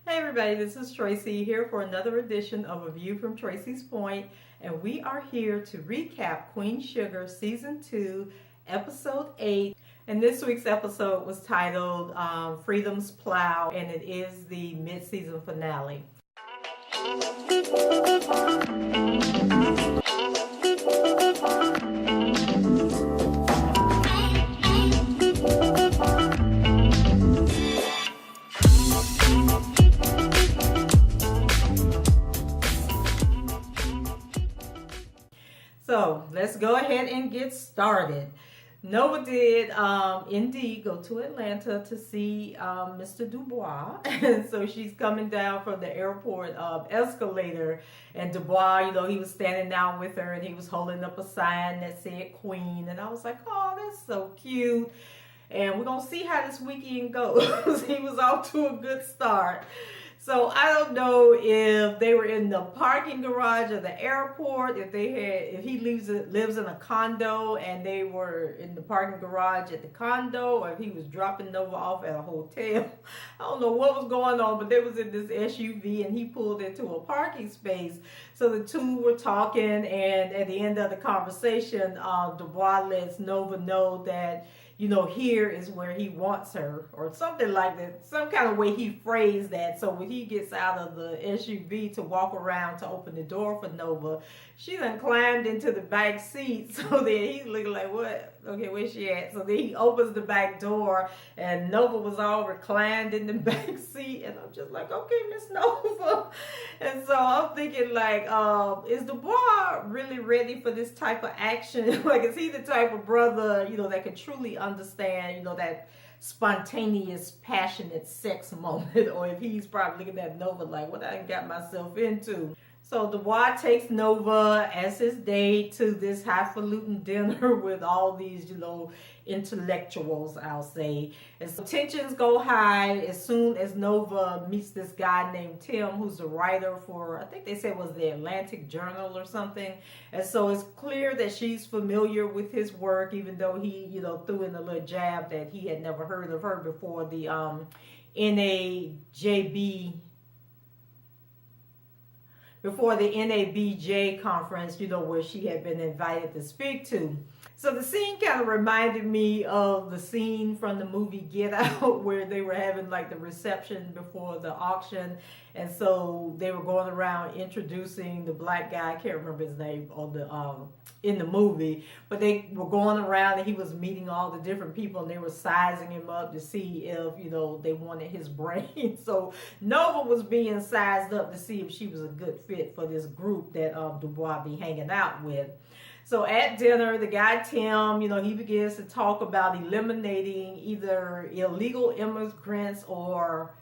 Hey everybody, this is Tracy here for another edition of A View from Tracy's Point, and we are here to recap Queen Sugar Season 2, Episode 8. And this week's episode was titled Freedom's Plow, and it is the mid-season finale. So let's go ahead and get started. Nova did indeed go to Atlanta to see Mr. Dubois. And so she's coming down from the airport escalator. And Dubois, he was standing down with her and he was holding up a sign that said Queen. And I was like, oh, that's so cute. And we're going to see how this weekend goes. He was off to a good start. So I don't know if they were in the parking garage of the airport, if he lives in a condo and they were in the parking garage at the condo, or if he was dropping Nova off at a hotel. I don't know what was going on, but they was in this SUV and he pulled into a parking space. So the two were talking, and at the end of the conversation, Dubois lets Nova know that here is where he wants her, or something like that. Some kind of way he phrased that. So when he gets out of the SUV to walk around to open the door for Nova, she done climbed into the back seat. So then he's looking like, what? Okay, where's she at? So then he opens the back door and Nova was all reclined in the back seat. And I'm just like, okay, Miss Nova. And so I'm thinking like, is Dubois really ready for this type of action? Like, is he the type of brother, that could truly understand, that spontaneous, passionate sex moment? Or if he's probably looking at Nova like, what I got myself into? So Dubois takes Nova as his date to this highfalutin dinner with all these, intellectuals, I'll say. And so tensions go high as soon as Nova meets this guy named Tim, who's a writer for, I think they said it was the Atlantic Journal or something. And so it's clear that she's familiar with his work, even though he, threw in a little jab that he had never heard of her before the NABJ conference, where she had been invited to speak to. So the scene kind of reminded me of the scene from the movie Get Out, where they were having like the reception before the auction. And so they were going around introducing the black guy, I can't remember his name, on the in the movie, but they were going around and he was meeting all the different people and they were sizing him up to see if, they wanted his brain. So Nova was being sized up to see if she was a good fit for this group that Dubois be hanging out with. So at dinner, the guy Tim, he begins to talk about eliminating either illegal immigrants or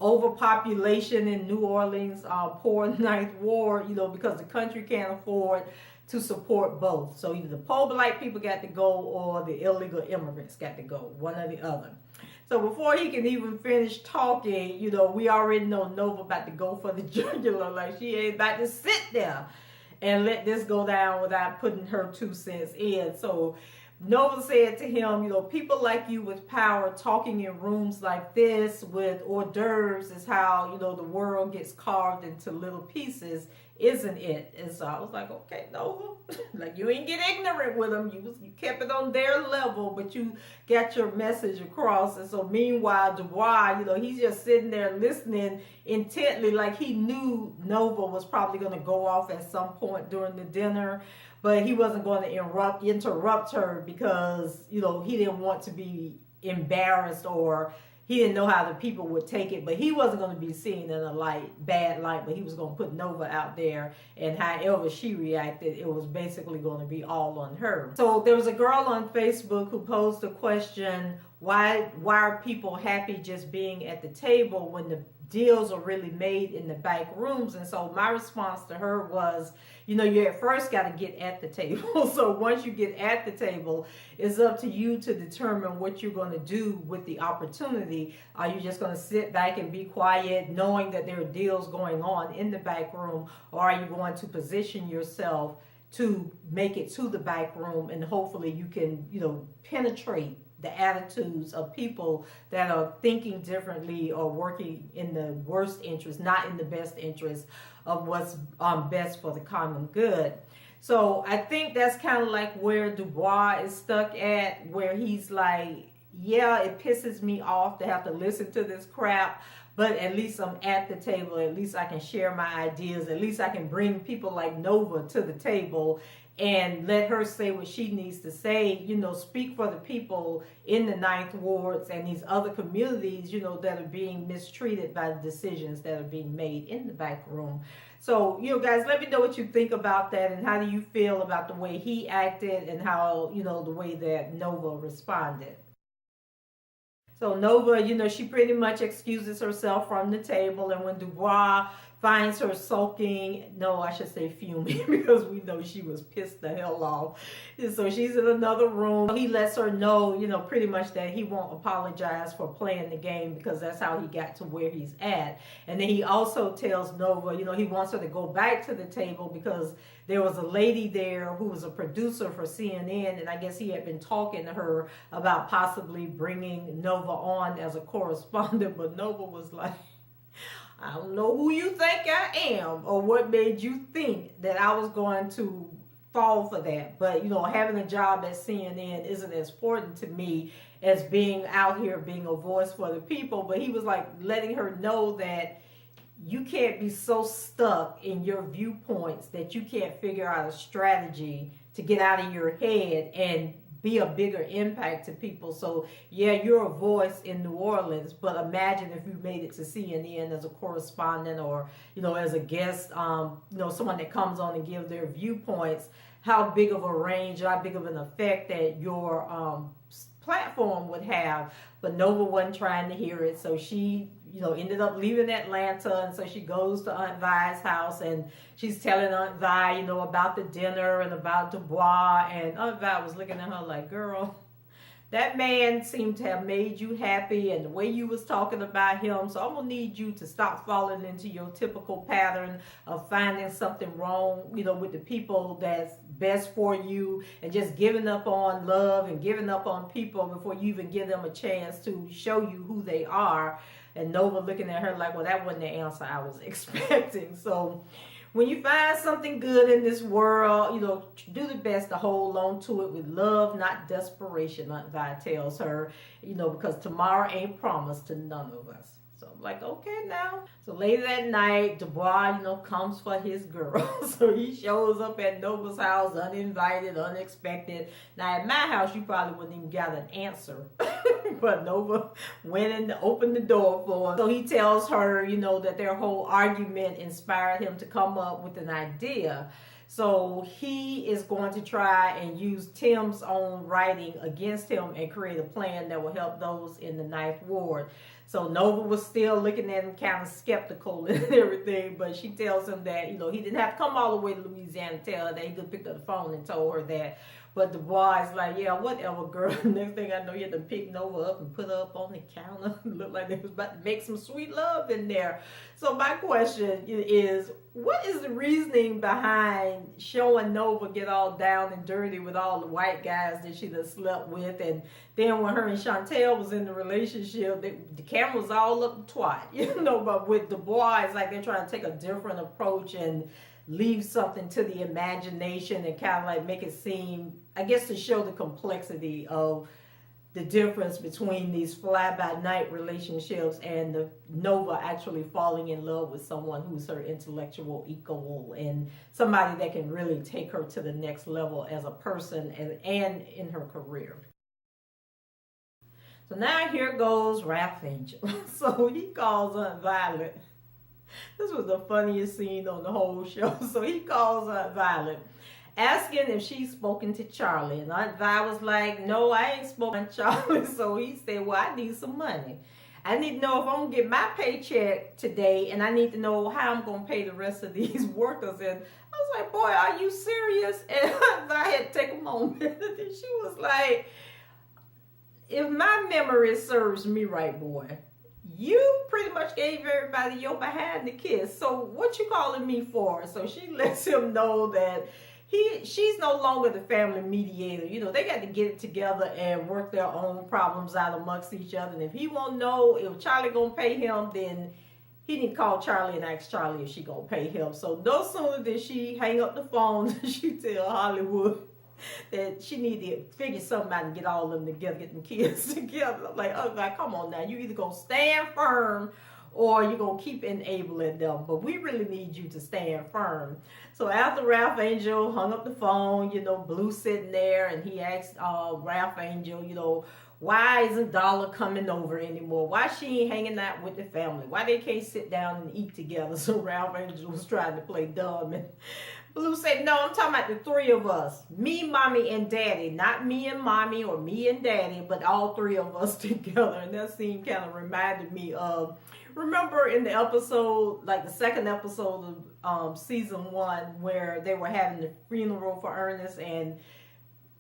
overpopulation in New Orleans, poor Ninth Ward, because the country can't afford to support both. So either the poor black people got to go or the illegal immigrants got to go, one or the other. So before he can even finish talking, we already know Nova about to go for the jugular. Like, she ain't about to sit there and let this go down without putting her 2 cents in. So Nova said to him, people like you with power talking in rooms like this with hors d'oeuvres is how, the world gets carved into little pieces, isn't it? And so I was like, okay, Nova, like, you ain't get ignorant with them. You kept it on their level, but you got your message across. And so meanwhile, Dubois, he's just sitting there listening intently, like he knew Nova was probably going to go off at some point during the dinner. But he wasn't going to interrupt her because, he didn't want to be embarrassed, or he didn't know how the people would take it. But he wasn't going to be seen in a bad light, but he was going to put Nova out there. And however she reacted, it was basically going to be all on her. So there was a girl on Facebook who posed a question, why are people happy just being at the table when the deals are really made in the back rooms? And so my response to her was, you at first got to get at the table. So once you get at the table, it's up to you to determine what you're going to do with the opportunity. Are you just going to sit back and be quiet, knowing that there are deals going on in the back room, or are you going to position yourself to make it to the back room and hopefully you can, penetrate the attitudes of people that are thinking differently or working in the worst interest, not in the best interest of what's best for the common good. So I think that's kind of like where Dubois is stuck at, where he's like, yeah, it pisses me off to have to listen to this crap, but at least I'm at the table. At least I can share my ideas. At least I can bring people like Nova to the table and let her say what she needs to say, you know, speak for the people in the Ninth Wards and these other communities, you know, that are being mistreated by the decisions that are being made in the back room. So, you know, guys, let me know what you think about that, and how do you feel about the way he acted and how, you know, the way that Nova responded. So Nova, you know, she pretty much excuses herself from the table, and when Dubois finds her sulking, no, I should say fuming, because we know she was pissed the hell off. And so she's in another room. He lets her know, you know, pretty much that he won't apologize for playing the game, because that's how he got to where he's at. And then he also tells Nova, you know, he wants her to go back to the table because there was a lady there who was a producer for CNN, and I guess he had been talking to her about possibly bringing Nova on as a correspondent, but Nova was like, I don't know who you think I am or what made you think that I was going to fall for that. But, you know, having a job at CNN isn't as important to me as being out here being a voice for the people. But he was like letting her know that you can't be so stuck in your viewpoints that you can't figure out a strategy to get out of your head and be a bigger impact to people. So yeah, you're a voice in New Orleans, but imagine if you made it to CNN as a correspondent, or, you know, as a guest, you know, someone that comes on and give their viewpoints, how big of a range, how big of an effect that your platform would have. But Nova wasn't trying to hear it, so she, you know, ended up leaving Atlanta, and so she goes to Aunt Vi's house, and she's telling Aunt Vi, you know, about the dinner and about Dubois, and Aunt Vi was looking at her like, girl, that man seemed to have made you happy, and the way you was talking about him, so I'm gonna need you to stop falling into your typical pattern of finding something wrong, you know, with the people that's best for you, and just giving up on love and giving up on people before you even give them a chance to show you who they are. And Nova looking at her like, well, that wasn't the answer I was expecting. So when you find something good in this world, you know, do the best to hold on to it with love, not desperation, Aunt Vi tells her, you know, because tomorrow ain't promised to none of us. So I'm like, okay now. So later that night, Dubois, you know, comes for his girl. So he shows up at Nova's house, uninvited, unexpected. Now at my house, you probably wouldn't even got an answer. But Nova went and opened the door for him. So he tells her, you know, that their whole argument inspired him to come up with an idea. So he is going to try and use Tim's own writing against him and create a plan that will help those in the Ninth Ward. So Nova was still looking at him kind of skeptical and everything, but she tells him that, you know, he didn't have to come all the way to Louisiana to tell her that. He could pick up the phone and told her that. But Dubois is like, yeah, whatever, girl. Next thing I know, you had to pick Nova up and put her up on the counter. Looked like they was about to make some sweet love in there. So my question is, what is the reasoning behind showing Nova get all down and dirty with all the white guys that she done slept with? And then when her and Chantel was in the relationship, the camera was all up the twat, you know. But with Dubois, it's like they're trying to take a different approach and leave something to the imagination and kind of like make it seem, I guess, to show the complexity of the difference between these fly-by-night relationships and the Nova actually falling in love with someone who's her intellectual equal and somebody that can really take her to the next level as a person and in her career. So now here goes Ralph Angel. So he calls Aunt Violet. This was the funniest scene on the whole show. So he calls Aunt Violet, asking if she's spoken to Charlie. And Aunt Vi was like, no, I ain't spoken to Charlie. So he said, well, I need some money. I need to know if I'm going to get my paycheck today, and I need to know how I'm going to pay the rest of these workers. And I was like, boy, are you serious? And Aunt Vi had to take a moment. And she was like, if my memory serves me right, boy, you pretty much gave everybody your behind the kiss. So what you calling me for? So she lets him know that she's no longer the family mediator. You know, they got to get it together and work their own problems out amongst each other. And if he won't know if Charlie gonna pay him, then he didn't call Charlie and ask Charlie if she gonna pay him. So no sooner did she hang up the phone, she tell Hollywood that she need to figure something out and get all of them together, get them kids together. I'm like, oh God, come on now. You either gonna stand firm or you're going to keep enabling them. But we really need you to stand firm. So after Ralph Angel hung up the phone, you know, Blue sitting there, and he asked Ralph Angel, you know, why isn't Dollar coming over anymore? Why she ain't hanging out with the family? Why they can't sit down and eat together? So Ralph Angel was trying to play dumb, and Blue said, no, I'm talking about the three of us. Me, Mommy, and Daddy. Not me and Mommy or me and Daddy, but all three of us together. And that scene kind of reminded me of, remember in the episode, like the second episode of season 1, where they were having the funeral for Ernest, and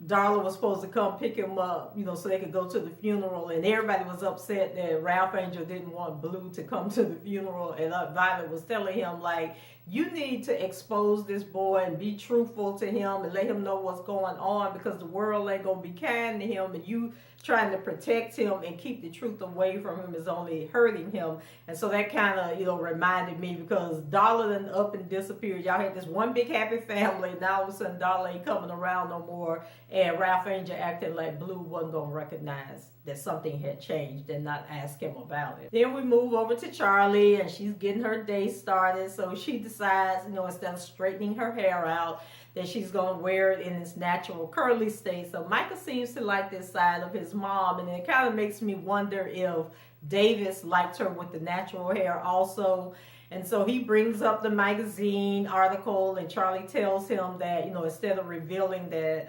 Darla was supposed to come pick him up, you know, so they could go to the funeral, and everybody was upset that Ralph Angel didn't want Blue to come to the funeral, and Violet was telling him, like, you need to expose this boy and be truthful to him and let him know what's going on, because the world ain't gonna be kind to him, and you trying to protect him and keep the truth away from him is only hurting him. And so that kind of, you know, reminded me, because Dollar done up and disappeared. Y'all had this one big happy family, now all of a sudden Dollar ain't coming around no more, and Ralph Angel acting like Blue wasn't gonna recognize that something had changed and not ask him about it. Then we move over to Charlie, and she's getting her day started. So she decides, you know, instead of straightening her hair out, that she's going to wear it in its natural curly state. So Micah seems to like this side of his mom, and it kind of makes me wonder if Davis liked her with the natural hair also. And so he brings up the magazine article, and Charlie tells him that, you know, instead of revealing that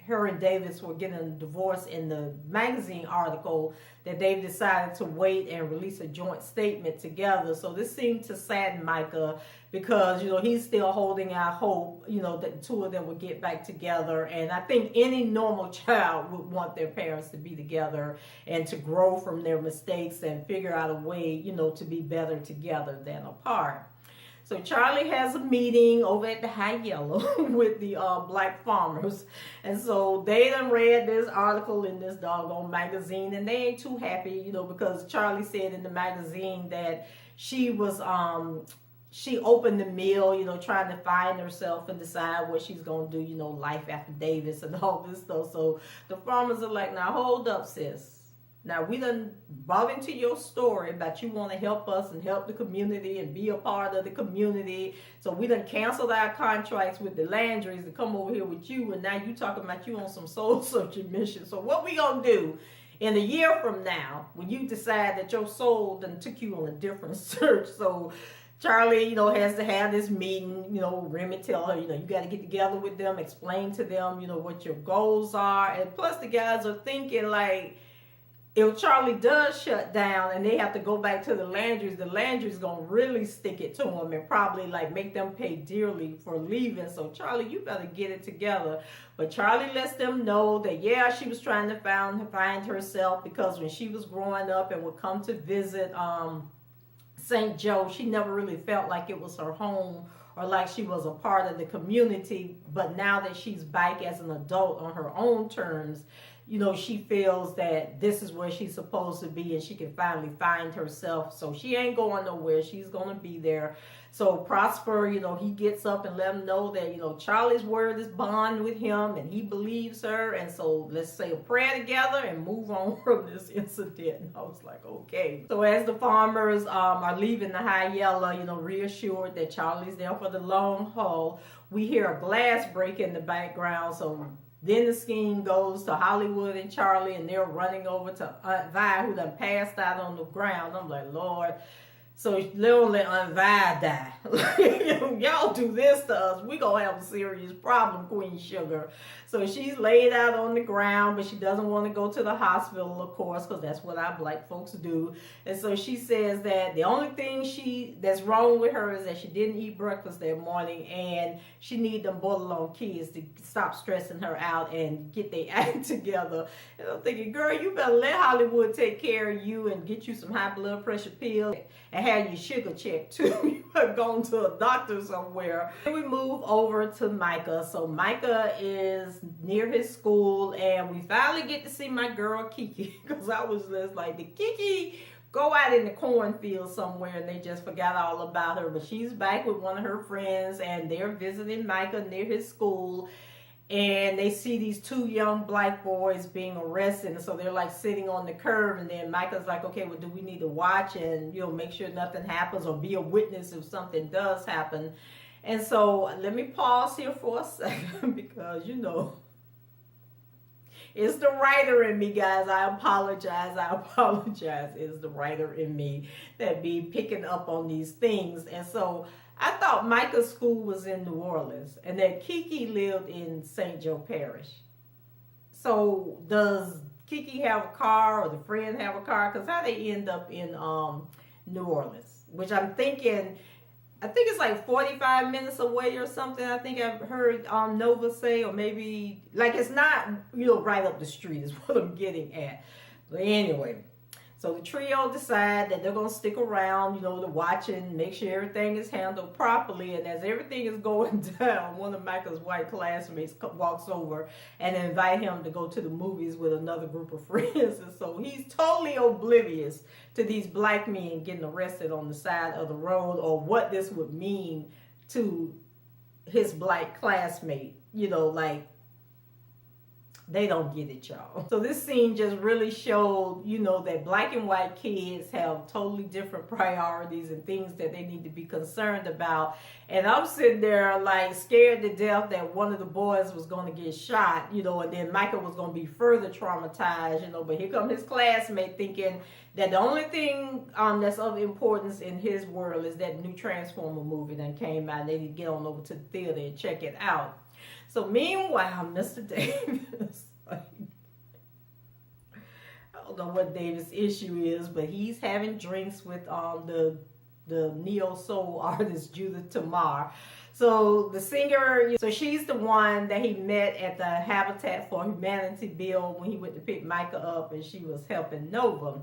her and Davis were getting a divorce in the magazine article, that they've decided to wait and release a joint statement together. So this seemed to sadden Micah, because, you know, he's still holding out hope, you know, that the two of them would get back together. And I think any normal child would want their parents to be together and to grow from their mistakes and figure out a way, you know, to be better together than apart. So Charlie has a meeting over at the High Yellow with the black farmers. And so they done read this article in this doggone magazine, and they ain't too happy, you know, because Charlie said in the magazine that she was, she opened the mill, you know, trying to find herself and decide what she's going to do, you know, life after Davis and all this stuff. So the farmers are like, now hold up, sis. Now, we done bought into your story about you want to help us and help the community and be a part of the community. So we done canceled our contracts with the Landrys to come over here with you. And now you talking about you on some soul searching mission. So what we going to do in a year from now, when you decide that your soul done took you on a different search? So Charlie, you know, has to have this meeting, you know, Remy tell her, you know, you got to get together with them, explain to them, you know, what your goals are. And plus the guys are thinking, like, if Charlie does shut down and they have to go back to the Landry's going to really stick it to them and probably like make them pay dearly for leaving. So Charlie, you better get it together. But Charlie lets them know that, yeah, she was trying to find herself, because when she was growing up and would come to visit St. Joe, she never really felt like it was her home or like she was a part of the community. But now that she's back as an adult on her own terms, you know, she feels that this is where she's supposed to be, and she can finally find herself. So she ain't going nowhere. She's going to be there. So Prosper, you know, he gets up and let him know that, you know, Charlie's word is bond with him and he believes her. And so let's say a prayer together and move on from this incident. And I was like, okay. So as the farmers are leaving the High Yellow, you know, reassured that Charlie's there for the long haul, we hear a glass break in the background. So then the scheme goes to Hollywood and Charlie, and they're running over to Aunt Vi, who done passed out on the ground. I'm like, Lord. So literally Aunt Vi die. Y'all do this to us, we gonna have a serious problem, Queen Sugar. So she's laid out on the ground, but she doesn't want to go to the hospital, of course, because that's what our black folks do. And so she says that the only thing that's wrong with her is that she didn't eat breakfast that morning, and she need them borderline kids to stop stressing her out and get their act together. And I'm thinking, girl, you better let Hollywood take care of you and get you some high blood pressure pills and have your sugar checked too. You have gone to a doctor somewhere. Then we move over to Micah. So Micah is near his school, and we finally get to see my girl Kiki, because I was just like, the Kiki go out in the cornfield somewhere, and they just forgot all about her. But she's back with one of her friends, and they're visiting Micah near his school. And they see these two young black boys being arrested. And so they're like sitting on the curb. And then Micah's like, okay, well, do we need to watch and, make sure nothing happens, or be a witness if something does happen? And so let me pause here for a second, because, it's the writer in me, guys. I apologize. It's the writer in me that be picking up on these things. And so I thought Micah's school was in New Orleans and that Kiki lived in St. Joe Parish. So does Kiki have a car, or the friend have a car? Because how they end up in New Orleans, which I think it's like 45 minutes away or something. I think I've heard Nova say, or maybe, like, it's not, right up the street is what I'm getting at. But anyway, so the trio decide that they're going to stick around, to watch and make sure everything is handled properly. And as everything is going down, one of Micah's white classmates walks over and invite him to go to the movies with another group of friends. And so he's totally oblivious to these black men getting arrested on the side of the road, or what this would mean to his black classmate. Like, they don't get it, y'all. So this scene just really showed, that black and white kids have totally different priorities and things that they need to be concerned about. And I'm sitting there like scared to death that one of the boys was going to get shot, and then Micah was going to be further traumatized, but here comes his classmate thinking that the only thing that's of importance in his world is that new Transformer movie that came out. They need to get on over to the theater and check it out. So meanwhile, Mr. Davis, I don't know what Davis' issue is, but he's having drinks with the neo soul artist Judith Tamar. So the singer, so she's the one that he met at the Habitat for Humanity build when he went to pick Micah up, and she was helping Nova.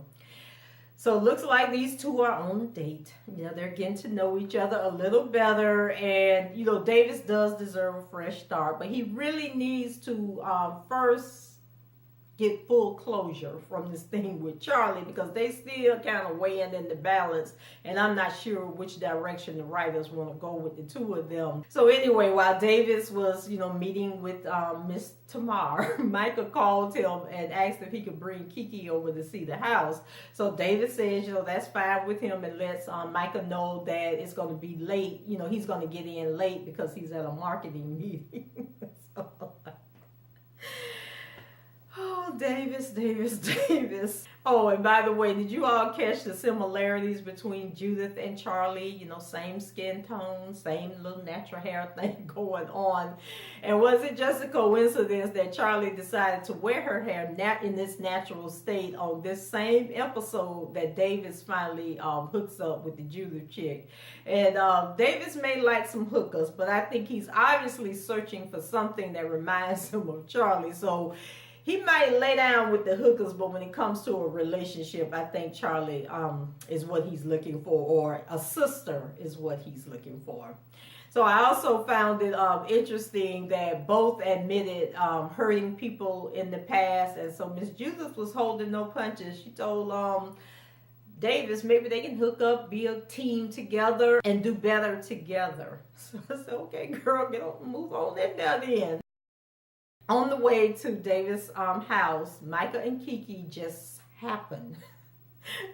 So it looks like these two are on a date. They're getting to know each other a little better. And, Davis does deserve a fresh start. But he really needs to first get full closure from this thing with Charlie, because they still kind of weighing in the balance. And I'm not sure which direction the writers want to go with the two of them. So anyway, while Davis was, meeting with Miss Tamar, Micah called him and asked if he could bring Kiki over to see the house. So Davis says, that's fine with him, and lets Micah know that it's going to be late. He's going to get in late because he's at a marketing meeting. So, oh, Davis. Oh, and by the way, did you all catch the similarities between Judith and Charlie? Same skin tone, same little natural hair thing going on. And was it just a coincidence that Charlie decided to wear her hair in this natural state on this same episode that Davis finally hooks up with the Judith chick? And Davis may like some hookers, but I think he's obviously searching for something that reminds him of Charlie. So he might lay down with the hookers, but when it comes to a relationship, I think Charlie is what he's looking for, or a sister is what he's looking for. So I also found it interesting that both admitted hurting people in the past. And so Miss Judith was holding no punches. She told Davis maybe they can hook up, be a team together, and do better together. So I said, okay, girl, move on in there then. On the way to Davis' house, Micah and Kiki just happened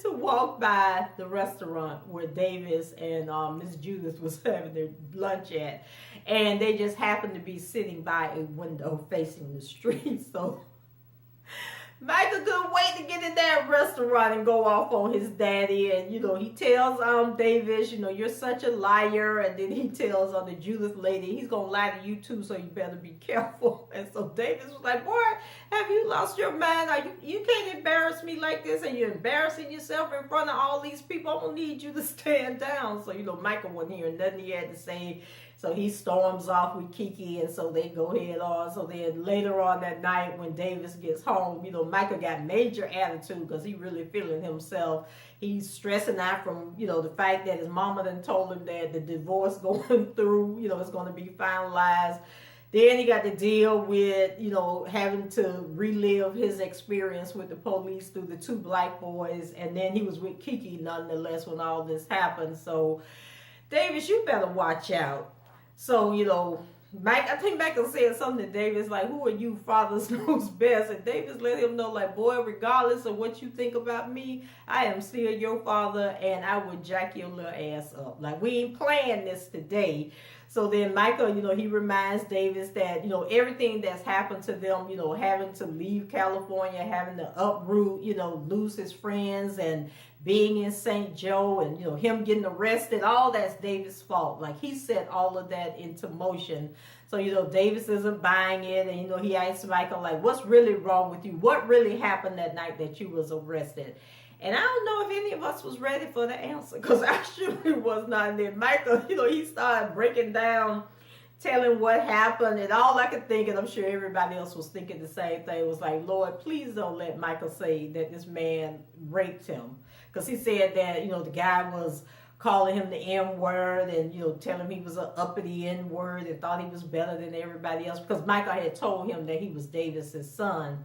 to walk by the restaurant where Davis and Miss Judith was having their lunch at. And they just happened to be sitting by a window facing the street. So Micah couldn't wait to get in that restaurant and go off on his daddy. And, he tells Davis, you're such a liar. And then he tells the Judith lady, he's going to lie to you too, so you better be careful. And so Davis was like, boy, have you lost your mind? You can't embarrass me like this, and you're embarrassing yourself in front of all these people. I'm going to need you to stand down. So, Micah wasn't hearing nothing he had to say. So he storms off with Kiki, and so they go head on. So then later on that night when Davis gets home, Micah got major attitude because he really feeling himself. He's stressing out from, the fact that his mama done told him that the divorce going through, is going to be finalized. Then he got to deal with, having to relive his experience with the police through the 2 black boys. And then he was with Kiki nonetheless when all this happened. So, Davis, you better watch out. So, I think Micah said something to Davis like, who are you, fathers knows best? And Davis let him know, like, boy, regardless of what you think about me, I am still your father and I will jack your little ass up. Like, we ain't playing this today. So then Micah, he reminds Davis that, everything that's happened to them, having to leave California, having to uproot, lose his friends and being in St. Joe and, him getting arrested, all that's Davis' fault. Like, he set all of that into motion. So, Davis isn't buying it. And, he asks Micah, like, what's really wrong with you? What really happened that night that you was arrested? And I don't know if any of us was ready for the answer, because I surely was not. And then Micah, he started breaking down, telling what happened. And all I could think, and I'm sure everybody else was thinking the same thing, was like, Lord, please don't let Micah say that this man raped him. Because he said that, the guy was calling him the N-word and, telling him he was an uppity N-word and thought he was better than everybody else. Because Micah had told him that he was Davis's son.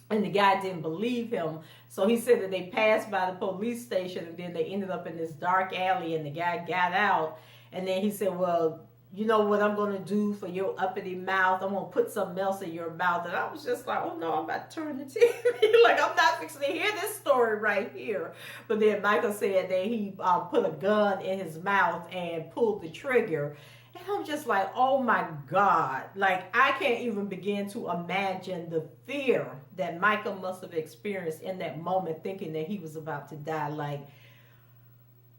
And the guy didn't believe him. So he said that they passed by the police station and then they ended up in this dark alley and the guy got out. And then he said, well, you know what I'm going to do for your uppity mouth? I'm going to put something else in your mouth. And I was just like, oh no, I'm about to turn the TV. Like, I'm not fixing to hear this story right here. But then Michael said that he put a gun in his mouth and pulled the trigger. And I'm just like, oh my God. Like, I can't even begin to imagine the fear that Micah must have experienced in that moment, thinking that he was about to die. Like,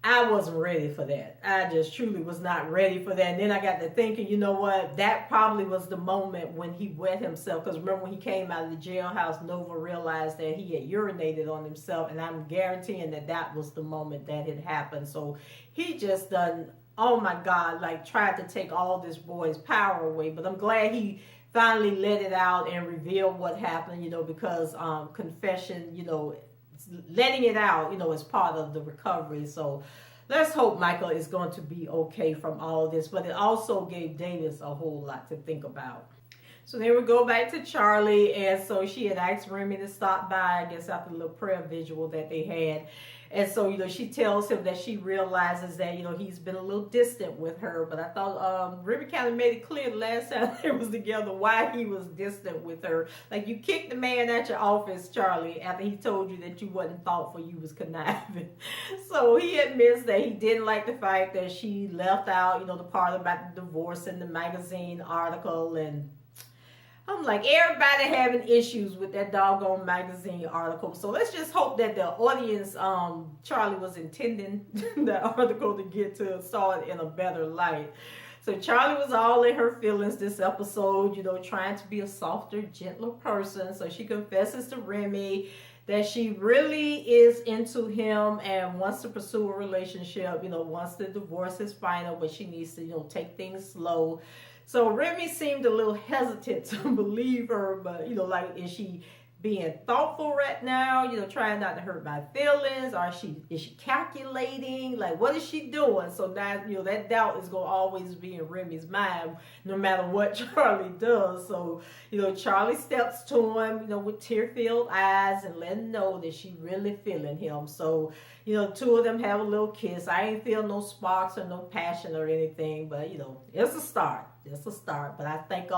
I wasn't ready for that. I just truly was not ready for that. And then I got to thinking, you know what? That probably was the moment when he wet himself. Because remember when he came out of the jailhouse, Nova realized that he had urinated on himself. And I'm guaranteeing that that was the moment that had happened. So he just done, oh my God, like tried to take all this boy's power away. But I'm glad he finally let it out and revealed what happened, because confession, letting it out, is part of the recovery. So let's hope Michael is going to be okay from all this. But it also gave Davis a whole lot to think about. So then we go back to Charlie. And so she had asked Remy to stop by, I guess, after the little prayer visual that they had. And so, she tells him that she realizes that, he's been a little distant with her. But I thought Remy kind of made it clear the last time they was together why he was distant with her. Like, you kicked the man out your office, Charlie, after he told you that you wasn't thoughtful, you was conniving. So he admits that he didn't like the fact that she left out, the part about the divorce in the magazine article. And I'm like, everybody having issues with that doggone magazine article. So let's just hope that the audience Charlie was intending the article to get to saw it in a better light. So Charlie was all in her feelings this episode, trying to be a softer, gentler person. So she confesses to Remy that she really is into him and wants to pursue a relationship, wants the divorce is final, but she needs to, take things slow. So Remy seemed a little hesitant to believe her, but, like, is she being thoughtful right now, trying not to hurt my feelings? Or is she calculating? Like, what is she doing? So now, that doubt is going to always be in Remy's mind, no matter what Charlie does. So, Charlie steps to him, with tear-filled eyes and let him know that she really feeling him. So, two of them have a little kiss. I ain't feel no sparks or no passion or anything, but, it's a start. It's a start. But I think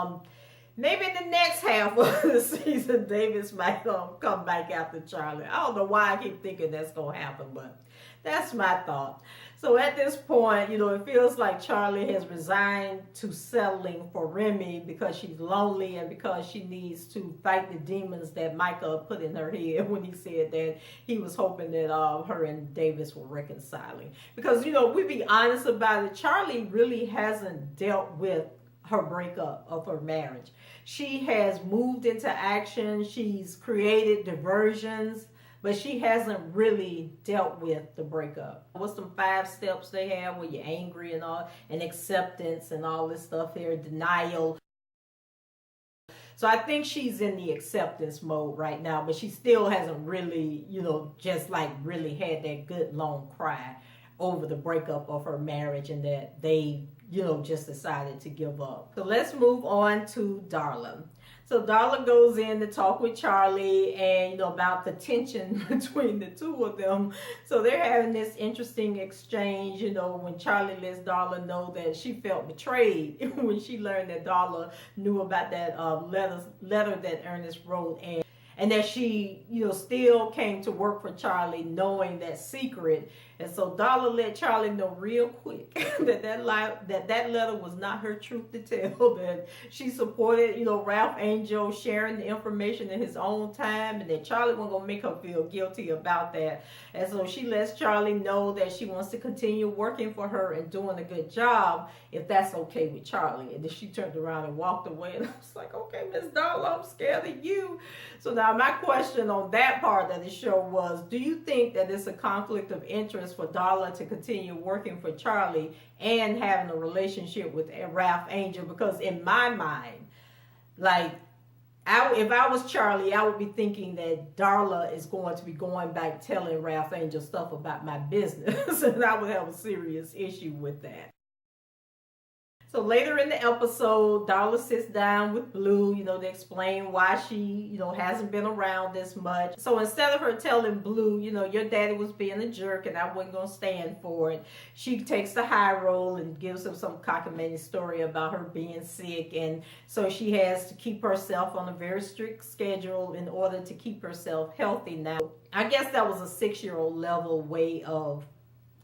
maybe in the next half of the season, Davis might come back after Charlie. I don't know why I keep thinking that's going to happen, but that's my thought. So at this point, it feels like Charlie has resigned to settling for Remy because she's lonely and because she needs to fight the demons that Micah put in her head when he said that he was hoping that her and Davis were reconciling. Because, we be honest about it, Charlie really hasn't dealt with her breakup of her marriage. She has moved into action. She's created diversions but she hasn't really dealt with the breakup. What's some 5 steps they have where you're angry and all, and acceptance and all this stuff here, denial. So I think she's in the acceptance mode right now, but she still hasn't really, just like really had that good long cry over the breakup of her marriage and that they, just decided to give up. So let's move on to Darla. So Darla goes in to talk with Charlie and, about the tension between the two of them. So they're having this interesting exchange, when Charlie lets Darla know that she felt betrayed when she learned that Darla knew about that letter that Ernest wrote, and that she, still came to work for Charlie knowing that secret. And so Darla let Charlie know real quick that letter was not her truth to tell, that she supported, Ralph Angel sharing the information in his own time, and that Charlie wasn't going to make her feel guilty about that. And so she lets Charlie know that she wants to continue working for her and doing a good job if that's okay with Charlie. And then she turned around and walked away, and I was like, okay, Miss Darla, I'm scared of you. So now my question on that part of the show was, do you think that it's a conflict of interest for Darla to continue working for Charlie and having a relationship with Ralph Angel? Because in my mind, if I was Charlie, I would be thinking that Darla is going to be going back telling Ralph Angel stuff about my business, and I would have a serious issue with that. So later in the episode, Darla sits down with Blue, to explain why she, hasn't been around this much. So instead of her telling Blue, your daddy was being a jerk and I wasn't going to stand for it, she takes the high road and gives him some cockamamie story about her being sick. And so she has to keep herself on a very strict schedule in order to keep herself healthy now. I guess that was a 6-year-old level way of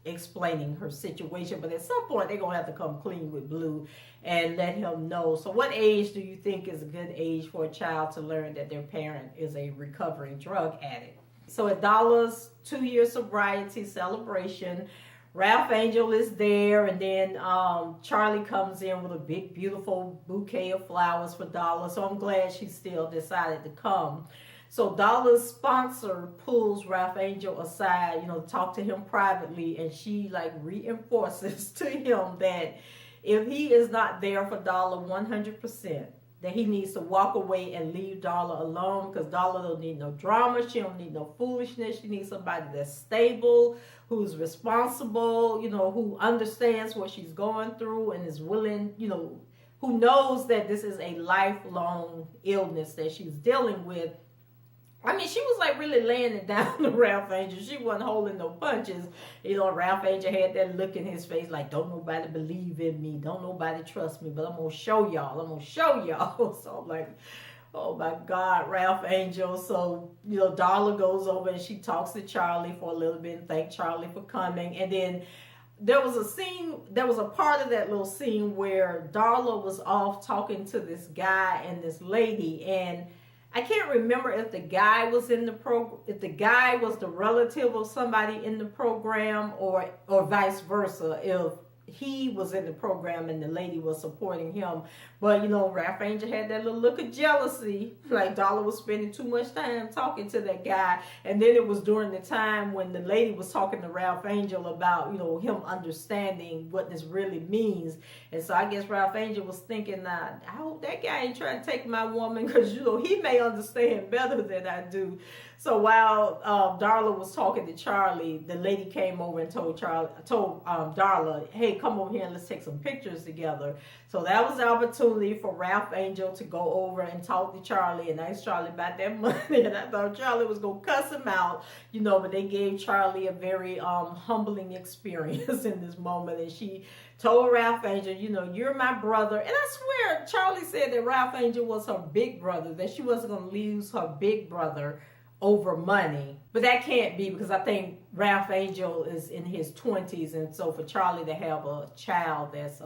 explaining her situation, but at some point they're gonna have to come clean with Blue and let him know. So what age do you think is a good age for a child to learn that their parent is a recovering drug addict? So at Darla's 2-year sobriety celebration, Ralph Angel is there, and then Charlie comes in with a big beautiful bouquet of flowers for Darla. So I'm glad she still decided to come. So Darla's sponsor pulls Ralph Angel aside, to talk to him privately, and she reinforces to him that if he is not there for Darla 100%, that he needs to walk away and leave Darla alone, because Darla don't need no drama, she don't need no foolishness, she needs somebody that's stable, who's responsible, who understands what she's going through and is willing, who knows that this is a lifelong illness that she's dealing with. I mean, she was really laying it down to Ralph Angel. She wasn't holding no punches. Ralph Angel had that look in his face like, don't nobody believe in me. Don't nobody trust me. But I'm going to show y'all. I'm going to show y'all. So I'm like, oh my God, Ralph Angel. So, Darla goes over and she talks to Charlie for a little bit and thank Charlie for coming. And then there was a part of that little scene where Darla was off talking to this guy and this lady, and I can't remember if the guy was in the if the guy was the relative of somebody in the program, or vice versa, if he was in the program and the lady was supporting him. But Ralph Angel had that little look of jealousy, like Darla was spending too much time talking to that guy. And then it was during the time when the lady was talking to Ralph Angel about him understanding what this really means. And so I guess Ralph Angel was thinking, I hope that guy ain't trying to take my woman, because he may understand better than I do. So while Darla was talking to Charlie, the lady came over and told Darla, hey, come over here and let's take some pictures together. So that was the opportunity for Ralph Angel to go over and talk to Charlie and ask Charlie about that money. And I thought Charlie was going to cuss him out, but they gave Charlie a very humbling experience in this moment. And she told Ralph Angel, you're my brother. And I swear Charlie said that Ralph Angel was her big brother, that she wasn't going to lose her big brother over money. But that can't be, because I think Ralph Angel is in his 20s, and so for Charlie to have a child that's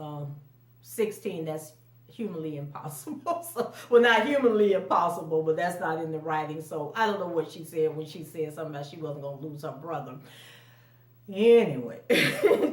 16, that's humanly impossible. So, well, not humanly impossible, but that's not in the writing. So I don't know what she said when she said something about she wasn't going to lose her brother. Anyway,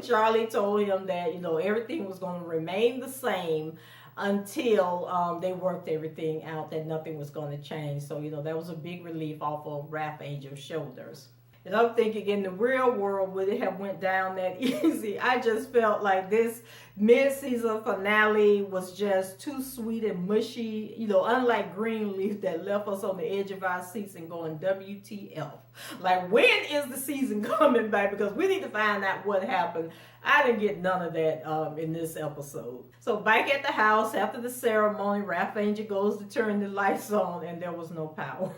Charlie told him that everything was going to remain the same until they worked everything out that nothing was going to change. So, that was a big relief off of Ralph Angel's shoulders. And I'm thinking in the real world, would it have went down that easy? I just felt like this mid-season finale was just too sweet and mushy, unlike Greenleaf that left us on the edge of our seats and going, WTF. Like, when is the season coming back? Because we need to find out what happened. I didn't get none of that in this episode. So back at the house after the ceremony, Ralph Angel goes to turn the lights on and there was no power.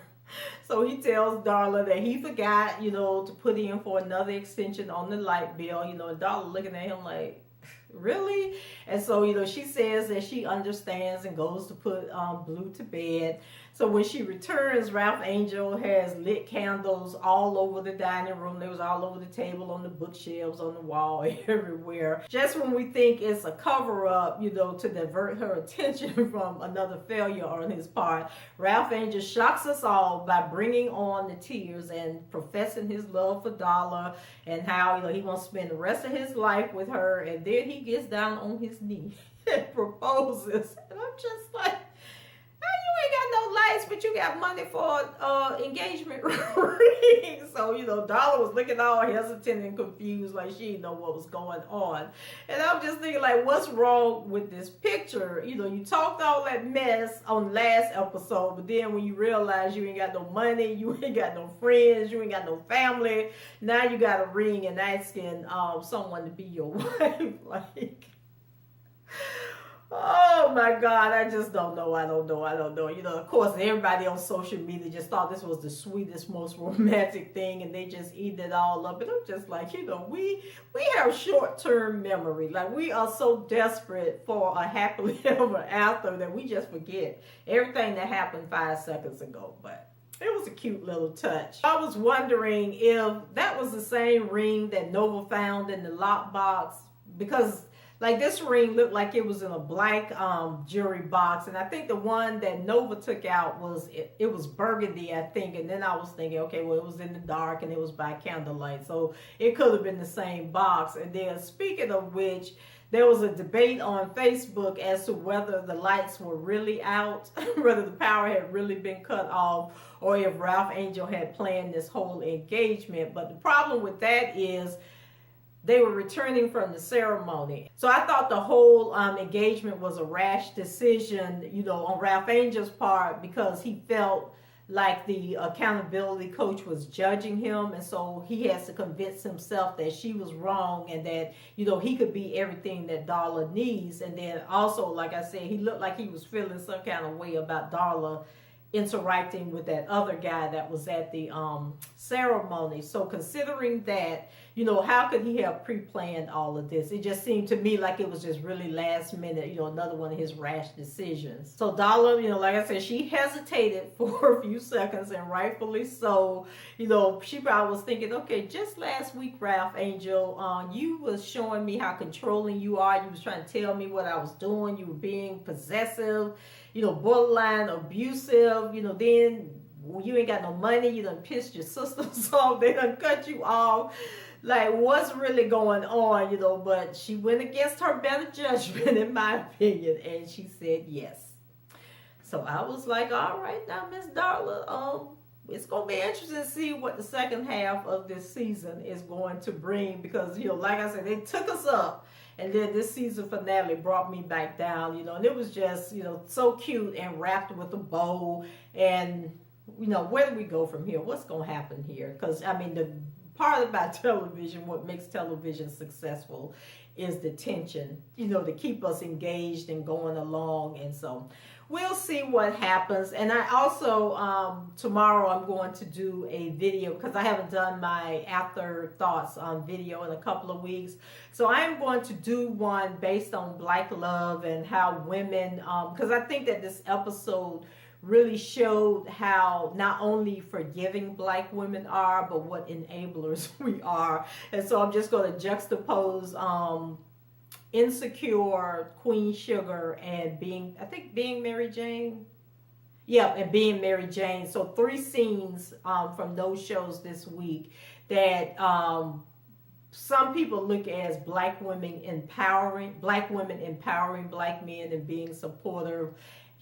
So he tells Darla that he forgot, to put in for another extension on the light bill, and Darla looking at him like, really? And so, she says that she understands and goes to put Blue to bed. So when she returns, Ralph Angel has lit candles all over the dining room. They was all over the table, on the bookshelves, on the wall, everywhere. Just when we think it's a cover-up, to divert her attention from another failure on his part, Ralph Angel shocks us all by bringing on the tears and professing his love for Darla and how, he wants to spend the rest of his life with her. And then he gets down on his knee and proposes. And I'm just like, you ain't got no lights, but you got money for engagement ring. So, Darla was looking all hesitant and confused, like she didn't know what was going on. And I'm just thinking, like, what's wrong with this picture? You talked all that mess on last episode, but then when you realize you ain't got no money, you ain't got no friends, you ain't got no family, now you got a ring and asking someone to be your wife. Like, oh my God, I just don't know. I don't know. Of course, everybody on social media just thought this was the sweetest, most romantic thing, and they just eat it all up. And I'm just like, we have short-term memory. Like, we are so desperate for a happily ever after that we just forget everything that happened 5 seconds ago. But it was a cute little touch. I was wondering if that was the same ring that Nova found in the lockbox, because like, this ring looked like it was in a black jewelry box. And I think the one that Nova took out was, it was burgundy, I think. And then I was thinking, okay, well, it was in the dark and it was by candlelight. So it could have been the same box. And then, speaking of which, there was a debate on Facebook as to whether the lights were really out, whether the power had really been cut off, or if Ralph Angel had planned this whole engagement. But the problem with that is, they were returning from the ceremony. So I thought the whole engagement was a rash decision, on Ralph Angel's part, because he felt like the accountability coach was judging him. And so he has to convince himself that she was wrong and that, he could be everything that Darla needs. And then also, like I said, he looked like he was feeling some kind of way about Darla interacting with that other guy that was at the ceremony. So considering that, how could he have pre-planned all of this? It just seemed to me like it was just really last minute, another one of his rash decisions. So Darla, like I said, she hesitated for a few seconds, and rightfully so. She probably was thinking, okay, just last week, Ralph Angel, you was showing me how controlling you are. You was trying to tell me what I was doing. You were being possessive, borderline abusive, then you ain't got no money, you done pissed your sisters off, they done cut you off. Like, what's really going on, but she went against her better judgment, in my opinion, and she said yes. So I was like, all right, now, Miss Darla, it's going to be interesting to see what the second half of this season is going to bring, because, like I said, they took us up. And then this season finale brought me back down, and it was just, so cute and wrapped with a bow. And, where do we go from here? What's going to happen here? Because, I mean, the part about television, what makes television successful is the tension, to keep us engaged and going along. And so we'll see what happens. And I also, tomorrow I'm going to do a video, because I haven't done my afterthoughts video in a couple of weeks. So I am going to do one based on Black love and how women, because I think that this episode really showed how not only forgiving Black women are, but what enablers we are. And so I'm just going to juxtapose Insecure, Queen Sugar, and Being Mary Jane. Yeah, and Being Mary Jane. So 3 scenes from those shows this week that some people look as black women empowering black men and being supportive,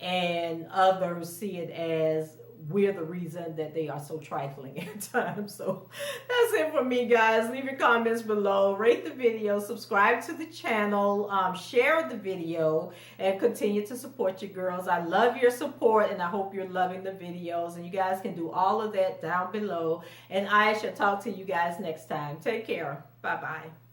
and others see it as we're the reason that they are so trifling at times. So that's it for me, guys. Leave your comments below, rate the video, subscribe to the channel, share the video, and continue to support your girls. I love your support, and I hope you're loving the videos, and you guys can do all of that down below, and I shall talk to you guys next time. Take care. Bye-bye.